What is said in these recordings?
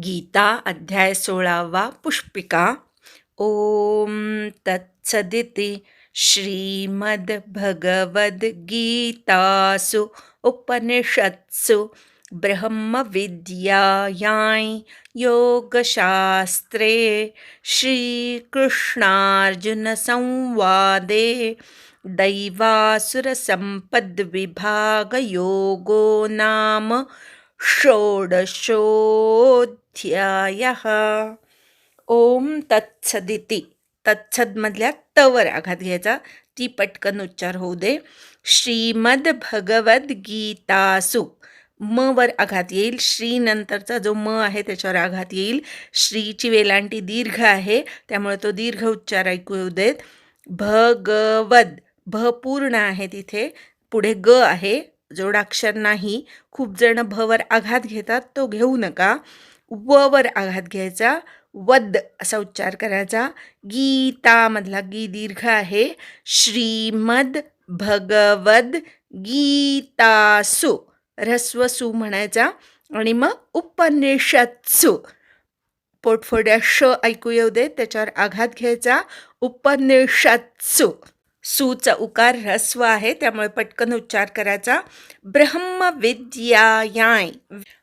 गीता अध्याय 16 पुष्पिका. ओम तत्सदिति श्रीमद्भगवद्गीतासु उपनिषत्सु ब्रह्मविद्यायां योगशास्त्रे श्रीकृष्णार्जुनसंवादे दैवासुरसम्पद्विभागयोगो नाम षोडशोऽध्यायः. ओम तत्सदिति. तत्सदमधल्या तवर आघात घ्यायचा, ती पटकन उच्चार होऊ दे. श्रीमद भगवद्गीतासु, म वर आघात येईल. श्री नंतरचा जो म आहे त्याच्यावर आघात येईल. श्रीची वेलांटी दीर्घ आहे, त्यामुळे तो दीर्घ उच्चार ऐकू येऊ देत. भगवद, भ पूर्ण आहे, तिथे पुढे ग आहे, जोडाक्षर नाही. खूप जण भ वर आघात घेतात, तो घेऊ नका. व वर आघात घ्यायचा, वद असा उच्चार करायचा. गीता मधला गी दीर्घ आहे. श्रीमद भगवद गीतासु, ह्रस्व सु म्हणायचा. आणि मग उपनिषत्सु, पोटफोड्या श ऐकू येऊ दे, त्याच्यावर आघात घ्यायचा. उपनिषत्सु, सूचा उकार ह्रस्व आहे, त्यामुळे पटकन उच्चार करायचा. ब्रह्मविद्यायां,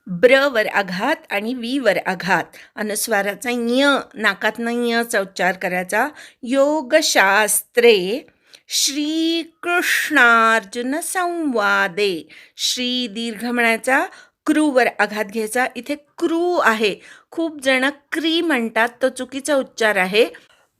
ब्र वर आघात आणि वी वर आघात, अनुस्वाराचा य, नाकातनं यचा उच्चार करायचा. योगशास्त्रे श्रीकृष्णार्जुन संवादे, श्री दीर्घ म्हणायचा. क्रूवर आघात घ्यायचा. इथे क्रू आहे, खूप जण क्री म्हणतात, तो चुकीचा उच्चार आहे.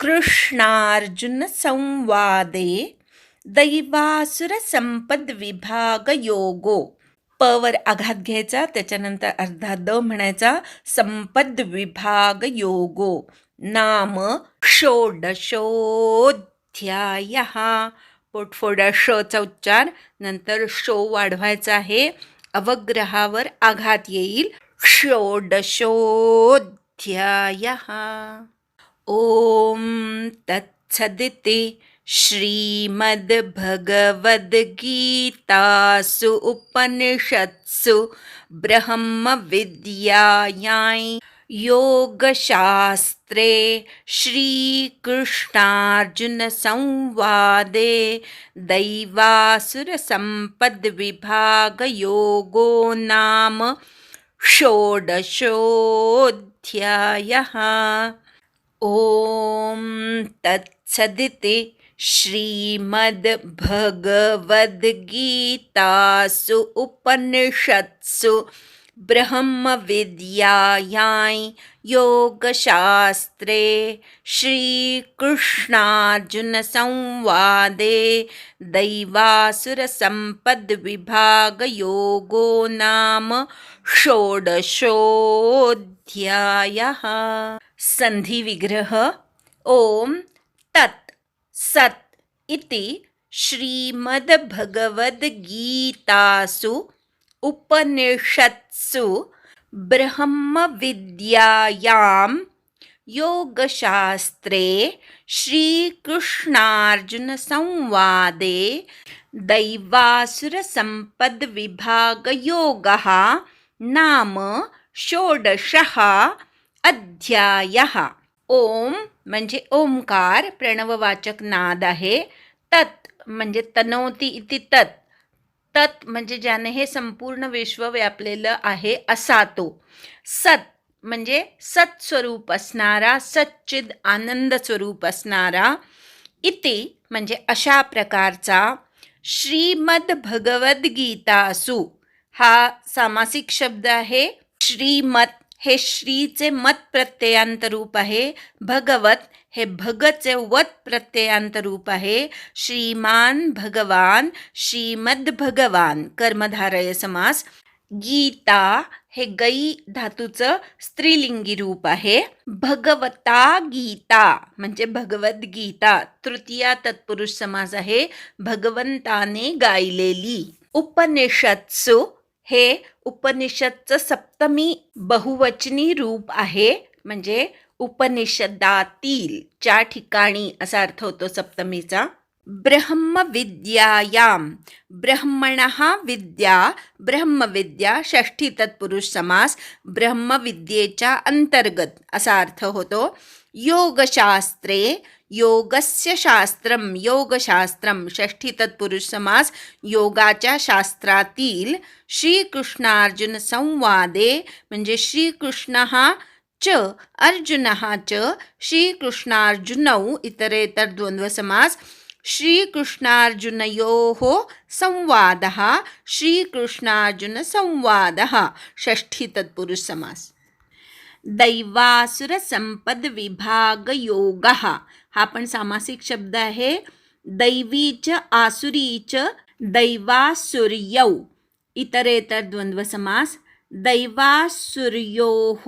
कृष्णार्जुन संवादे दैवासुर संपद विभाग योगो, प वर आघात घ्यायचा, त्याच्यानंतर अर्धा द म्हणायचा. संपद विभाग योगो नाम षोडशोऽध्यायः, पोटफोडा शचा उच्चार, नंतर शो वाढवायचा आहे. अवग्रहावर आघात येईल. षोडशोऽध्यायः. ओम तत्सदिति श्रीमद्भगवद्गीतासु उपनिषत्सु ब्रह्मविद्यायां योगशास्त्रे श्रीकृष्णार्जुनसंवादे दैवासुरसम्पद्विभागयोगो नाम षोडशोऽध्यायः. ओम तत्सदिति श्रीमद्भगवद्गीतासु उपनिषत्सु ब्रह्मविद्यायां योगशास्त्रे श्रीकृष्णार्जुनसंवादे दैवासुरसम्पद्विभागयोगो नाम षोडशोऽध्यायः. संधि विग्रह. ओम तत् सत् इति श्रीमद्भगवद्गीतासु उपनिषत्सु ब्रह्मविद्यायां योगशास्त्रे श्रीकृष्णार्जुनसंवादे दैवासुरसम्पद्विभागयोगः नाम षोडशः अध्यायः. ओम म्हणजे ओमकार, प्रणववाचक नाद आहे. तत् म्हणजे तनोती इति तत्, तत् म्हणजे ज्याने हे संपूर्ण विश्व व्यापलेलं आहे असा तो. सत म्हणजे सत्स्वरूप असणारा, सच्चिद आनंद स्वरूप असणारा. इति म्हणजे अशा प्रकारचा. श्रीमद भगवद्गीतासु हा सामासिक शब्द आहे. श्रीमत हे श्रीचे मत प्रत्ययांत रूप आहे. भगवत हे भगचे वत प्रत्ययांत रूप आहे. श्रीमान भगवान, श्रीमद भगवान कर्मधारय समास. गीता हे गई धातूचं स्त्रीलिंगी रूप आहे. भगवता गीता म्हणजे भगवद्गीता तृतीया तत्पुरुष समास आहे. भगवंताने गायलेली. उपनिषत्सु हे उपनिषदचं सप्तमी बहुवचनी रूप आहे, म्हणजे उपनिषदातील, च्या ठिकाणी असा अर्थ होतो सप्तमीचा. ब्रह्मविद्यायां. ब्रह्मणः विद्या, ब्रह्मविद्या षष्ठी तत्पुरुष समास, ब्रह्मविद्येच्या अंतर्गत असा अर्थ होतो. योगशास्त्रे, योगस्य शास्त्रम, योगशास्त्रम षष्ठी तत्पुरुष समास, योगाच्या शास्त्रातील. श्रीकृष्णार्जुन संवादे म्हणजे श्रीकृष्णः च अर्जुनः च, श्रीकृष्णार्जुनौ इतरेतर द्वंद्व समास, श्रीकृष्णार्जुनयोः संवादः, श्रीकृष्णार्जुन संवादः षष्ठी तत्पुरुष समास. दैवासुर संपद विभाग योगः हा पण सामासिक शब्द आहे. दैवीच आसुरीच दैवासुर्यौ इतरेतर द्वंद्व समास, दैवासुर्योः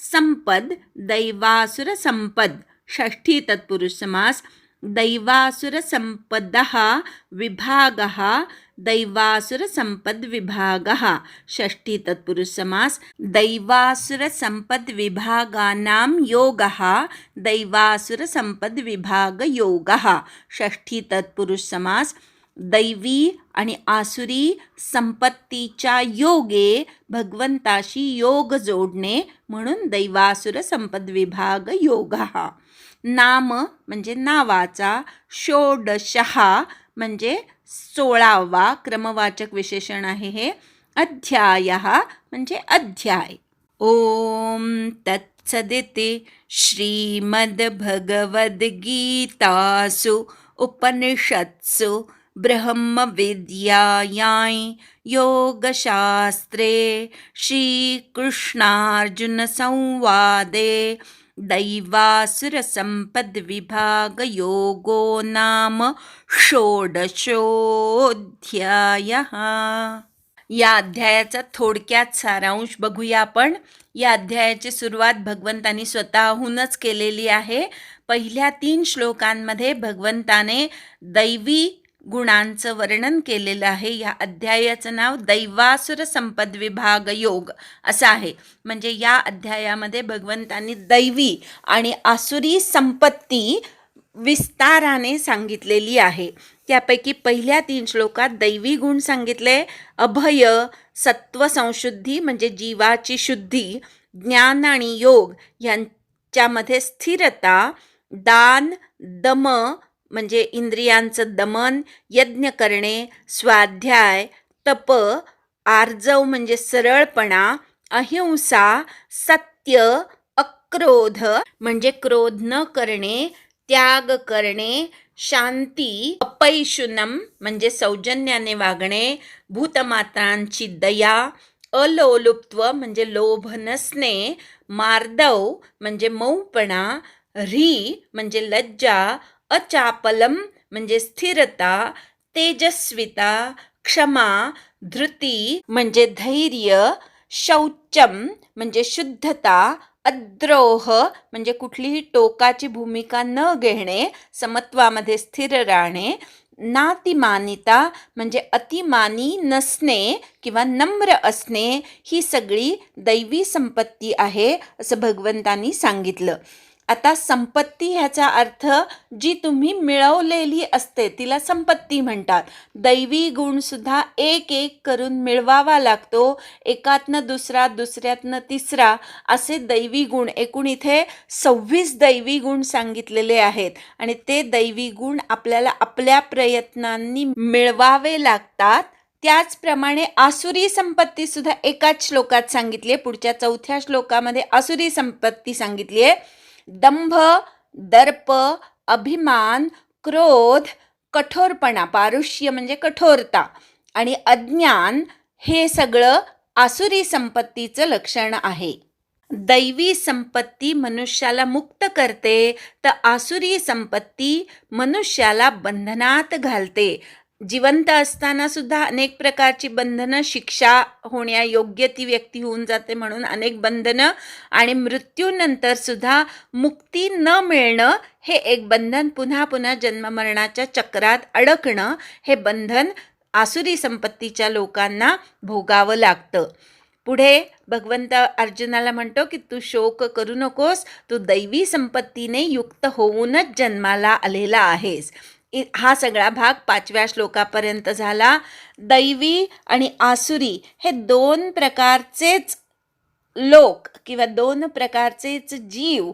संपद, दैवासुर संपद षष्ठी तत्पुरुष समास, दैवासुर संपदः विभागः, दैवासुर संपद विभागः षष्ठी तत्पुरुष समास, दैवासुर संपद विभागानां योगः, दैवासुर संपद विभाग योगः षष्ठी तत्पुरुष समास, दैवी आणि आसुरी संपत्तीच्या योगे भगवंताशी योग जोडणे म्हणून दैवासुर संपद विभाग योगः. नाम म्हणजे नावाचा, षोडशः म्हणजे 16वा क्रमवाचक विशेषण आहे हे, अध्यायः म्हणजे अध्याय. ओम तत्सदिति श्रीमद्भगवद्गीतासु उपनिषत्सु ब्रह्मविद्यायां योगशास्त्रे श्रीकृष्णार्जुनसंवादे दैवासुरसम्पद्विभागयोगो नाम षोडशोऽध्यायः. या अध्यायाचा थोडक्यात सारांश बघूया आपण. या अध्यायाची सुरुवात भगवंतांनी स्वतःहूनच केलेली आहे. पहिल्या 3 श्लोकांमध्ये भगवंताने दैवी गुणांचं वर्णन केलेलं आहे. या अध्यायाचं नाव दैवासुर संपद विभाग योग असं आहे. म्हणजे या अध्यायामध्ये भगवंतांनी दैवी आणि आसुरी संपत्ती विस्ताराने सांगितलेली आहे. त्यापैकी पहिल्या 3 श्लोकात दैवी गुण सांगितले, अभय, सत्व संशुद्धी म्हणजे जीवाची शुद्धी, ज्ञान आणि योग यांच्यामध्ये स्थिरता, दान, दम म्हणजे इंद्रियांचं दमन, यज्ञ करणे, स्वाध्याय, तप, आर्जव म्हणजे सरळपणा, अहिंसा, सत्य, अक्रोध म्हणजे क्रोध न करणे, त्याग करणे, शांती, अपैशुनम म्हणजे सौजन्याने वागणे, भूतमात्रांची दया, अलोलुप्त्व म्हणजे लोभ नसणे, मार्दव म्हणजे मऊपणा, ह्री म्हणजे लज्जा, अचापलम म्हणजे स्थिरता, तेजस्विता, क्षमा, धृती म्हणजे धैर्य, शौचम म्हणजे शुद्धता, अद्रोह म्हणजे कुठलीही टोकाची भूमिका न घेणे, समत्वामध्ये स्थिर राहणे, नातिमानिता म्हणजे अतिमानी नसणे किंवा नम्र असणे, ही सगळी दैवी संपत्ती आहे असं भगवंतांनी सांगितलं. आता संपत्ती ह्याचा अर्थ जी तुम्ही मिळवलेली असते तिला संपत्ती म्हणतात. दैवी गुणसुद्धा एक एक करून मिळवावा लागतो. एकातनं दुसरा, दुसऱ्यातनं तिसरा असे दैवी गुण, एकूण इथे 26 दैवी गुण सांगितलेले आहेत. आणि ते दैवी गुण आपल्याला आपल्या प्रयत्नांनी मिळवावे लागतात. त्याचप्रमाणे आसुरी संपत्ती सुद्धा एकाच श्लोकात सांगितली आहे. पुढच्या 4थ्या श्लोकामध्ये आसुरी संपत्ती सांगितली आहे. दंभ, दर्प, अभिमान, क्रोध, कठोरपणा, पारुष्य म्हणजे कठोरता आणि अज्ञान हे सगळं आसुरी संपत्तीचं लक्षण आहे. दैवी संपत्ती मनुष्याला मुक्त करते, तर आसुरी संपत्ती मनुष्याला बंधनात घालते. जिवंत असताना सुद्धा अनेक प्रकारची बंधनं, शिक्षा होण्यायोग्य ती व्यक्ती होऊन जाते म्हणून अनेक बंधनं, आणि मृत्यूनंतर सुद्धा मुक्ती न मिळणं हे एक बंधन, पुन्हा पुन्हा जन्ममरणाच्या चक्रात अडकणं हे बंधन आसुरी संपत्तीच्या लोकांना भोगावं लागतं. पुढे भगवंत अर्जुनाला म्हणतो की तू शोक करू नकोस, तू दैवी संपत्तीने युक्त होऊनच जन्माला आलेला आहेस. हा सगळा भाग 5व्या श्लोकापर्यंत झाला. दैवी आणि आसुरी हे 2 प्रकारचेच लोक किंवा 2 प्रकारचेच जीव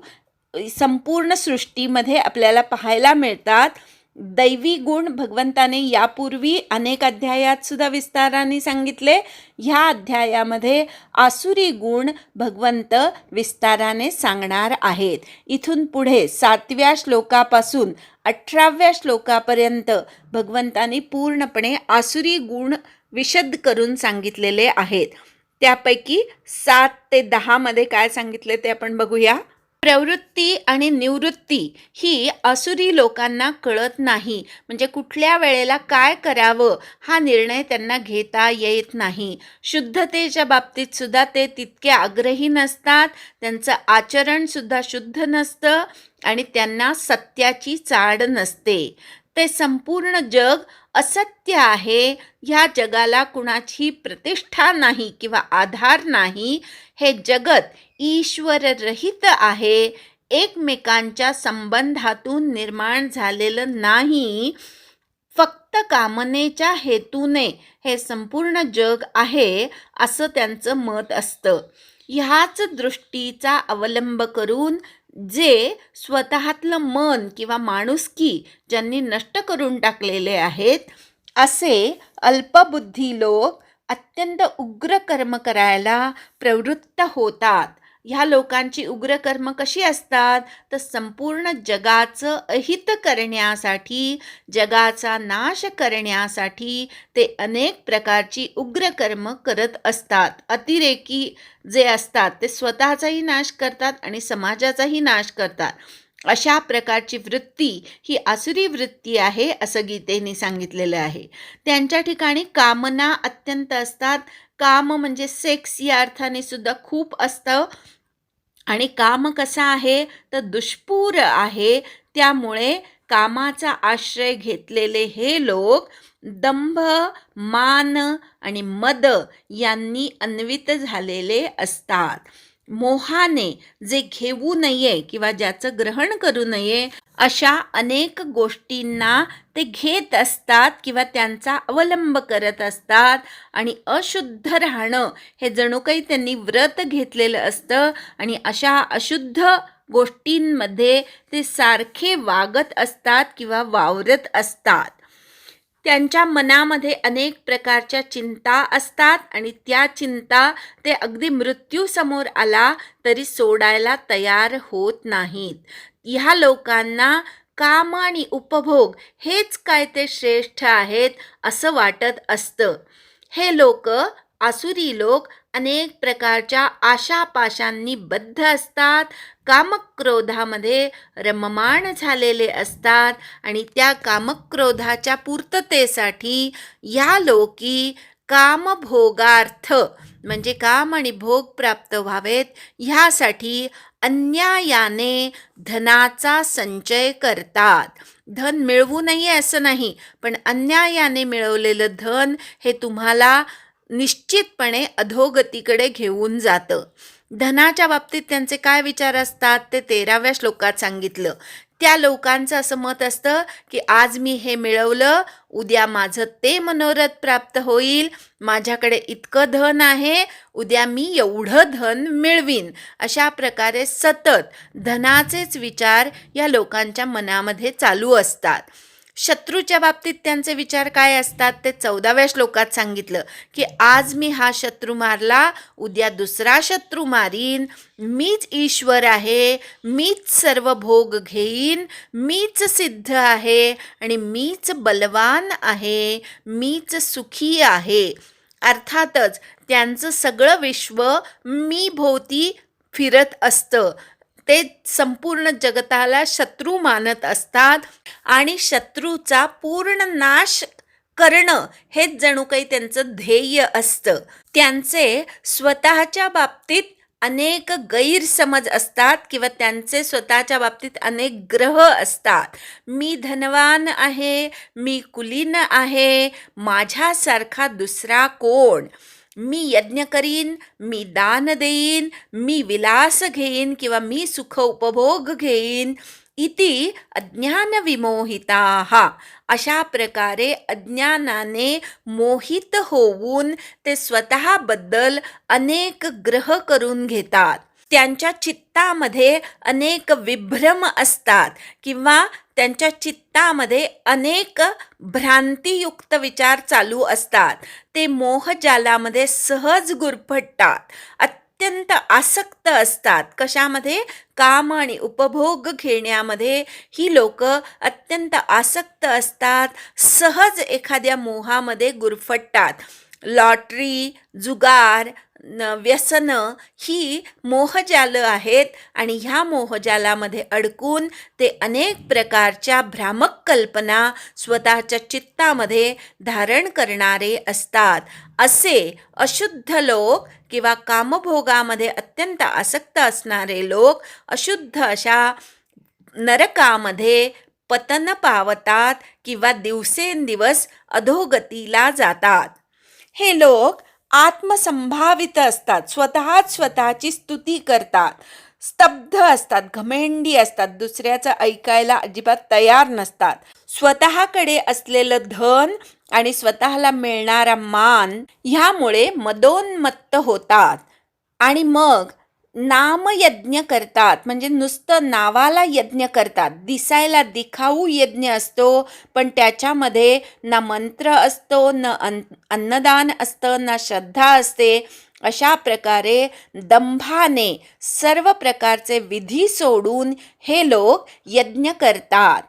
संपूर्ण सृष्टीमध्ये आपल्याला पाहायला मिळतात. दैवी गुण भगवंताने यापूर्वी अनेक अध्यायात सुद्धा विस्ताराने सांगितले. ह्या अध्यायामध्ये आसुरी गुण भगवंत विस्ताराने सांगणार आहेत. इथून पुढे 7व्या श्लोकापासून 18व्या श्लोकापर्यंत भगवंताने पूर्णपणे आसुरी गुण विशद करून सांगितलेले आहेत. त्यापैकी 7 ते 10 मध्ये काय सांगितले ते आपण बघूया. प्रवृत्ती आणि निवृत्ती ही आसुरी लोकांना कळत नाही. म्हणजे कुठल्या वेळेला काय करावं हा निर्णय त्यांना घेता येत नाही. शुद्धतेच्या बाबतीत सुद्धा ते तितके आग्रही नसतात. त्यांचं आचरण सुद्धा शुद्ध नसतं आणि त्यांना सत्याची चाड नसते. ते संपूर्ण जग असत्य आहे. ह्या जगाला कुणाची प्रतिष्ठा नाही किंवा आधार नाही. हे जगत ईश्वररहित आहे. एकमेकांच्या संबंधातून निर्माण झालेलं नाही. फक्त कामनेच्या हेतूने हे संपूर्ण जग आहे असं त्यांचं मत असतं. ह्याच दृष्टीचा अवलंब करून जे स्वतःतलं मन किंवा माणुसकी ज्यांनी नष्ट करून टाकलेले आहेत असे अल्पबुद्धी लोक अत्यंत उग्र कर्म करायला प्रवृत्त होतात. ह्या लोकांची उग्र कर्म कशी असतात तर संपूर्ण जगाचं अहित करण्यासाठी, जगाचा नाश करण्यासाठी ते अनेक प्रकारची उग्र कर्म करत असतात. अतिरेकी जे असतात ते स्वतःचाही नाश करतात आणि समाजाचाही नाश करतात. अशा प्रकारची वृत्ती ही आसुरी वृत्ती आहे असं गीतेने सांगितलेलं आहे. त्यांच्या ठिकाणी कामना अत्यंत असतात. काम म्हणजे सेक्स या अर्थाने सुद्धा खूप असतं आणि काम कसा आहे तर दुष्पूर आहे. त्यामुळे कामाचा आश्रय घेतलेले हे लोक दंभ, मान आणि मद यांनी अन्वित झालेले असतात. मोहाने जे घेऊ नये किंवा ज्याचं ग्रहण करू नये अशा अनेक गोष्टींना ते घेत असतात किंवा त्यांचा अवलंब करत असतात आणि अशुद्ध राहणं हे जणू काही त्यांनी व्रत घेतलेलं असतं आणि अशा अशुद्ध गोष्टींमध्ये ते सारखे वागत असतात किंवा वावरत असतात. त्यांच्या मनामध्ये अनेक प्रकारच्या चिंता असतात आणि त्या चिंता ते अगदी मृत्यूसमोर आला तरी सोडायला तयार होत नाहीत. ह्या लोकांना काम आणि उपभोग हेच काय ते श्रेष्ठ आहेत असं वाटत असतं. हे लोक, आसुरी लोक अनेक प्रकारच्या आशापाशांनी बद्ध असतात. कामक्रोधामध्ये रममाण झालेले असतात आणि त्या कामक्रोधाच्या पूर्ततेसाठी या लोकी कामभोगार्थ म्हणजे काम आणि भोग प्राप्त व्हावेत ह्यासाठी अन्यायाने धनाचा संचय करतात. धन मिळवू नये असं नाही, पण अन्यायाने मिळवलेलं धन हे तुम्हाला निश्चितपणे अधोगतीकडे घेऊन जातं. धनाच्या बाबतीत त्यांचे काय विचार असतात ते 13व्या श्लोकात सांगितलं. त्या लोकांचं असं मत असतं की आज मी हे मिळवलं, उद्या माझं ते मनोरथ प्राप्त होईल, माझ्याकडे इतकं धन आहे, उद्या मी एवढं धन मिळवीन. अशा प्रकारे सतत धनाचेच विचार या लोकांच्या मनामध्ये चालू असतात. शत्रूच्या बाबतीत त्यांचे विचार काय असतात ते 14व्या श्लोकात सांगितलं की आज मी हा शत्रू मारला, उद्या दुसरा शत्रू मारीन, मीच ईश्वर आहे, मीच सर्व भोग घेईन, मीच सिद्ध आहे आणि मीच बलवान आहे, मीच सुखी आहे. अर्थातच त्यांचं सगळं विश्व मी भोवती फिरत असतं. ते संपूर्ण जगताला शत्रू मानत असतात आणि शत्रूचा पूर्ण नाश करणं हेच जणू काही त्यांचं ध्येय असतं. त्यांचे स्वतःच्या बाबतीत अनेक गैरसमज असतात किंवा त्यांचे स्वतःच्या बाबतीत अनेक ग्रह असतात. मी धनवान आहे, मी कुलीन आहे, माझ्यासारखा दुसरा कोण, मी यज्ञ करीन, मी दान देईन, मी विलास घेईन किंवा मी सुख उपभोग घेईन, इति अज्ञानविमोहिताः. अशा प्रकारे अज्ञानाने मोहित होऊन ते स्वतःबद्दल अनेक ग्रह करून घेतात. त्यांच्या चित्तामध्ये अनेक विभ्रम असतात किंवा त्यांच्या चित्तामध्ये अनेक भ्रांतियुक्त विचार चालू असतात. ते मोहजालामध्ये सहज गुरफटतात, अत्यंत आसक्त असतात. कशामध्ये? काम आणि उपभोग घेण्यामध्ये ही लोक अत्यंत आसक्त असतात, सहज एखाद्या मोहामध्ये गुरफटतात. लॉटरी, जुगार, व्यसनं ही मोहजालं आहेत आणि ह्या मोहजालामध्ये अडकून ते अनेक प्रकारच्या भ्रामक कल्पना स्वतःच्या चित्तामध्ये धारण करणारे असतात. असे अशुद्ध लोक किंवा कामभोगामध्ये अत्यंत आसक्त असणारे लोक अशुद्ध अशा नरकामध्ये पतन पावतात किंवा दिवसेंदिवस अधोगतीला जातात. हे लोक आत्मसंभावित असतात, स्वतःची स्तुती करतात, स्तब्ध असतात, घमेंडी असतात, दुसऱ्याचं ऐकायला अजिबात तयार नसतात. स्वतःकडे असलेलं धन आणि स्वतःला मिळणारा मान ह्यामुळे मदोन्मत्त होतात आणि मग नामयज्ञ करतात. म्हणजे नुसतं नावाला यज्ञ करतात. दिसायला दिखाऊ यज्ञ असतो, पण त्याच्यामध्ये ना मंत्र असतो, न अन्नदान असतं, ना श्रद्धा असते. अशा प्रकारे दंभाने सर्व प्रकारचे विधी सोडून हे लोक यज्ञ करतात.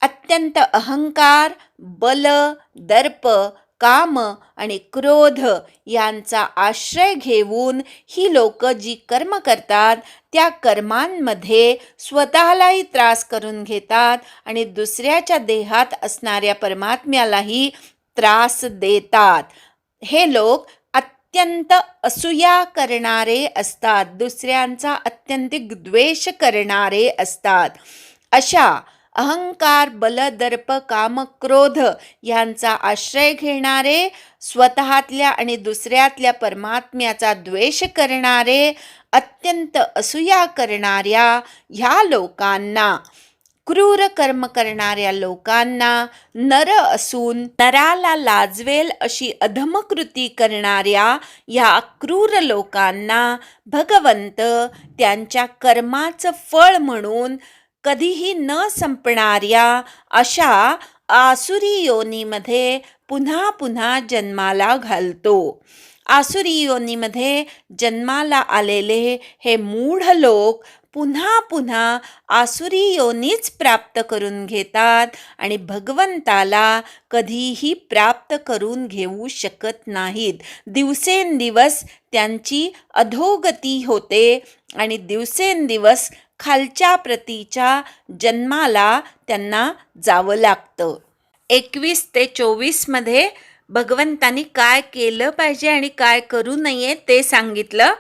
अत्यंत अहंकार, बल, दर्प, काम आणि क्रोध यांचा आश्रय घेऊन ही लोक जी कर्म करतात त्या कर्मांमध्ये स्वतःलाही त्रास करून घेतात आणि दुसऱ्याच्या देहात असणाऱ्या परमात्म्यालाही त्रास देतात. हे लोक अत्यंत असूया करणारे असतात, दुसऱ्यांचा अत्यंतिक द्वेष करणारे असतात. अशा अहंकार, बल, दर्प, काम, क्रोध यांचा आश्रय घेणारे, स्वतःतल्या आणि दुसऱ्यातल्या परमात्म्याचा द्वेष करणारे, अत्यंत असूया करणाऱ्या ह्या लोकांना, क्रूर कर्म करणाऱ्या लोकांना, नर असून नराला लाजवेल अशी अधमकृती करणाऱ्या ह्या क्रूर लोकांना भगवंत त्यांच्या कर्माचं फळ म्हणून कधीही न संपणाऱ्या अशा आसुरी योनीमध्ये पुन्हा पुन्हा जन्माला घालतो. आसुरी योनीमध्ये जन्माला आलेले हे मूढ लोक पुन्हा पुन्हा आसुरी योनीच प्राप्त करून घेतात आणि भगवंताला कधीही प्राप्त करून घेऊ शकत नाहीत. दिवसेंदिवस त्यांची अधोगती होते आणि दिवसेंदिवस खालच्या प्रतीच्या जन्माला त्यांना जावं लागतं. 21 ते 24 मध्ये भगवंतांनी काय केलं पाहिजे आणि काय करू नये ते सांगितलं.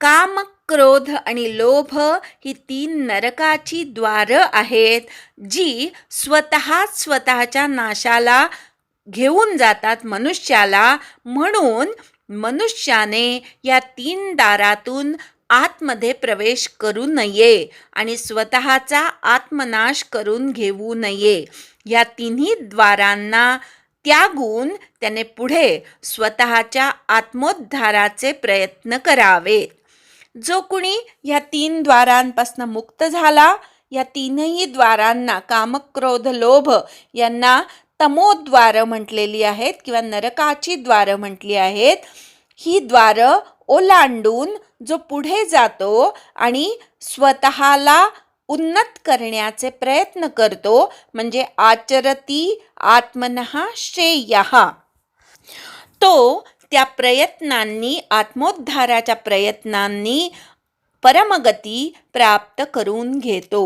काम, क्रोध आणि लोभ ही 3 नरकाची द्वारं आहेत, जी स्वतःच्या नाशाला घेऊन जातात मनुष्याला. म्हणून मनुष्याने या 3 दारातून आतमध्ये प्रवेश करू नये आणि स्वतःचा आत्मनाश करून घेऊ नये. या 3 द्वारांना त्यागून त्याने पुढे स्वतःच्या आत्मोद्धाराचे प्रयत्न करावेत. जो कुणी या 3 द्वारांपासून मुक्त झाला, या 3ही द्वारांना काम, क्रोध, लोभ यांना तमोद्वार म्हटलेली आहेत किंवा नरकाची द्वार म्हटली आहेत. ही द्वारं ओलांडून जो पुढे जातो आणि स्वतःला उन्नत करण्याचे प्रयत्न करतो, म्हणजे आचरती आत्मनः श्रेयः, तो त्या प्रयत्नांनी, आत्मोद्धाराच्या प्रयत्नांनी परमगती प्राप्त करून घेतो.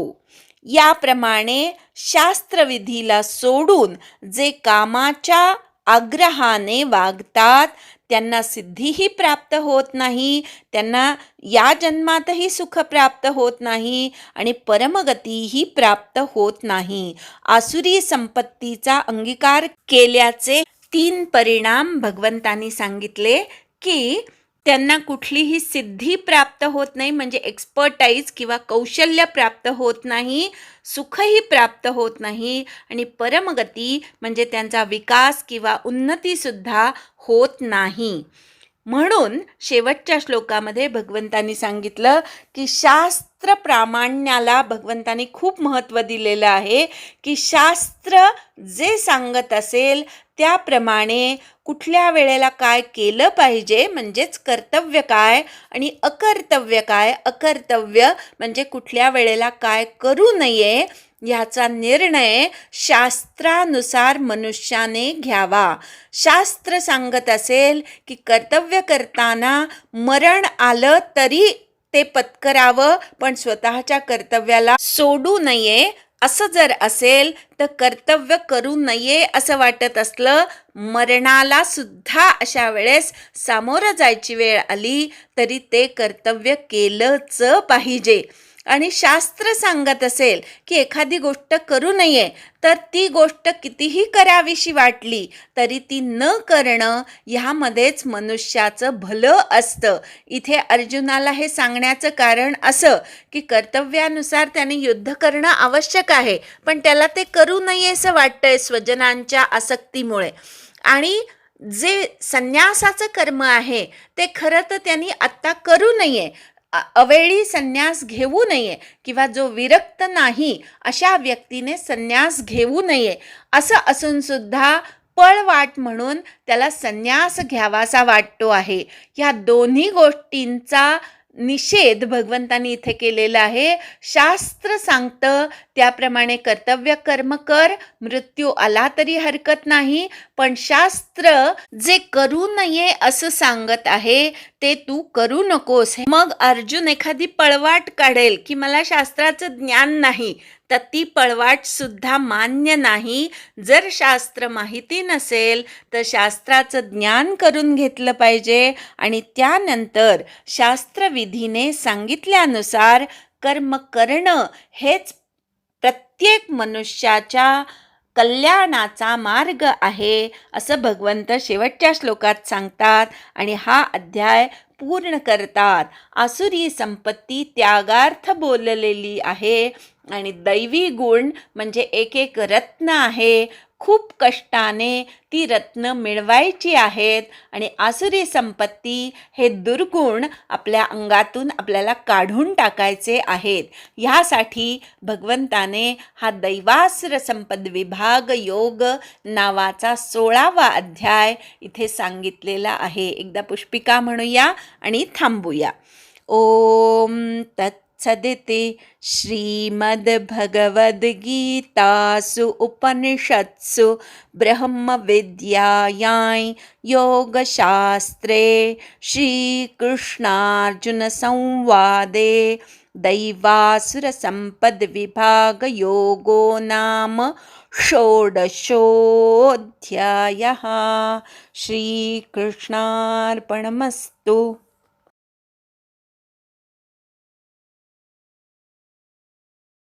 याप्रमाणे शास्त्रविधीला सोडून जे कामाच्या आग्रहाने वागतात त्यांना सिद्धीही प्राप्त होत नाही, त्यांना या जन्मातही सुख प्राप्त होत नाही आणि परमगतीही प्राप्त होत नाही. आसुरी संपत्तीचा अंगीकार केल्याचे 3 परिणाम भगवंतांनी सांगितले की त्यांना कुठलीही सिद्धी प्राप्त होत नाही, म्हणजे एक्सपर्टाईज किंवा कौशल्य प्राप्त होत नाही, सुखही प्राप्त होत नाही आणि परमगती म्हणजे त्यांचा विकास किंवा उन्नतीसुद्धा होत नाही. म्हणून शेवटच्या श्लोकामध्ये भगवंतांनी सांगितलं की शास्त्र प्रामाण्याला भगवंतांनी खूप महत्त्व दिलेलं आहे, की शास्त्र जे सांगत असेल त्याप्रमाणे कुठल्या वेळेला काय केलं पाहिजे, म्हणजेच कर्तव्य काय आणि अकर्तव्य काय, अकर्तव्य म्हणजे कुठल्या वेळेला काय करू नये, ह्याचा निर्णय शास्त्रानुसार मनुष्याने घ्यावा. शास्त्र सांगत असेल की कर्तव्य करताना मरण आलं तरी ते पत्करावं, पण स्वतःच्या कर्तव्याला सोडू नये. असं जर असेल तर कर्तव्य करू नये असं वाटत असलं, मरणाला सुद्धा अशा वेळेस सामोरं जायची वेळ आली तरी ते कर्तव्य केलंच पाहिजे. आणि शास्त्र सांगत असेल की एखादी गोष्ट करू नये, तर ती गोष्ट कितीही करावीशी वाटली तरी ती न करणं ह्यामध्येच मनुष्याचं भलं असतं. इथे अर्जुनाला हे सांगण्याचं कारण असं की कर्तव्यानुसार त्याने युद्ध करणं आवश्यक आहे, पण त्याला ते करू नये असं वाटतंय स्वजनांच्या आसक्तीमुळे. आणि जे संन्यासाचं कर्म आहे ते खरं तर त्यांनी आत्ता करू नये, अवेळी संन्यास घेऊ नये, किंवा जो विरक्त नाही अशा व्यक्तीने संन्यास घेऊ नये. असं असून सुद्धा पळवाट म्हणून त्याला संन्यास घ्यावासा वाटतो आहे. ह्या दोन्ही गोष्टींचा निषेध भगवंतांनी इथे केलेला आहे. शास्त्र सांगतं त्याप्रमाणे कर्तव्य कर्म कर, मृत्यू आला तरी हरकत नाही, पण शास्त्र जे करू नये असं सांगत आहे ते तू करू नकोस. मग अर्जुन एखादी पळवाट काढेल की मला शास्त्राचं ज्ञान नाही, तर ती पळवाट सुद्धा मान्य नाही. जर शास्त्र माहिती नसेल तर शास्त्राचं ज्ञान करून घेतलं पाहिजे आणि त्यानंतर शास्त्रविधीने सांगितल्यानुसार कर्म करणं हेच प्रत्येक मनुष्याच्या कल्याणाचा मार्ग आहे, असं भगवंत शेवटच्या श्लोकात सांगतात आणि हा अध्याय पूर्ण करतात. आसुरी संपत्ती त्यागार्थ बोललेली आहे आणि दैवी गुण म्हणजे एक एक रत्न आहे. खूप कष्टाने ती रत्न मिळवायची आहेत आणि आसुरी संपत्ती हे दुर्गुण आपल्या अंगातून आपल्याला काढून टाकायचे आहेत. ह्यासाठी भगवंताने हा दैवासुर संपद विभाग योग नावाचा 16वा अध्याय इथे सांगितलेला आहे. एकदा पुष्पिका म्हणूया आणि थांबूया. ओम तत्सदिति श्रीमद्भगवद्गीतासु उपनिषत्सु ब्रह्मविद्यायां योगशास्त्रे श्रीकृष्णार्जुनसंवादे दैवासुरसम्पद्विभागयोगो नाम षोडशोऽध्यायः. श्रीकृष्णार्पणमस्तु.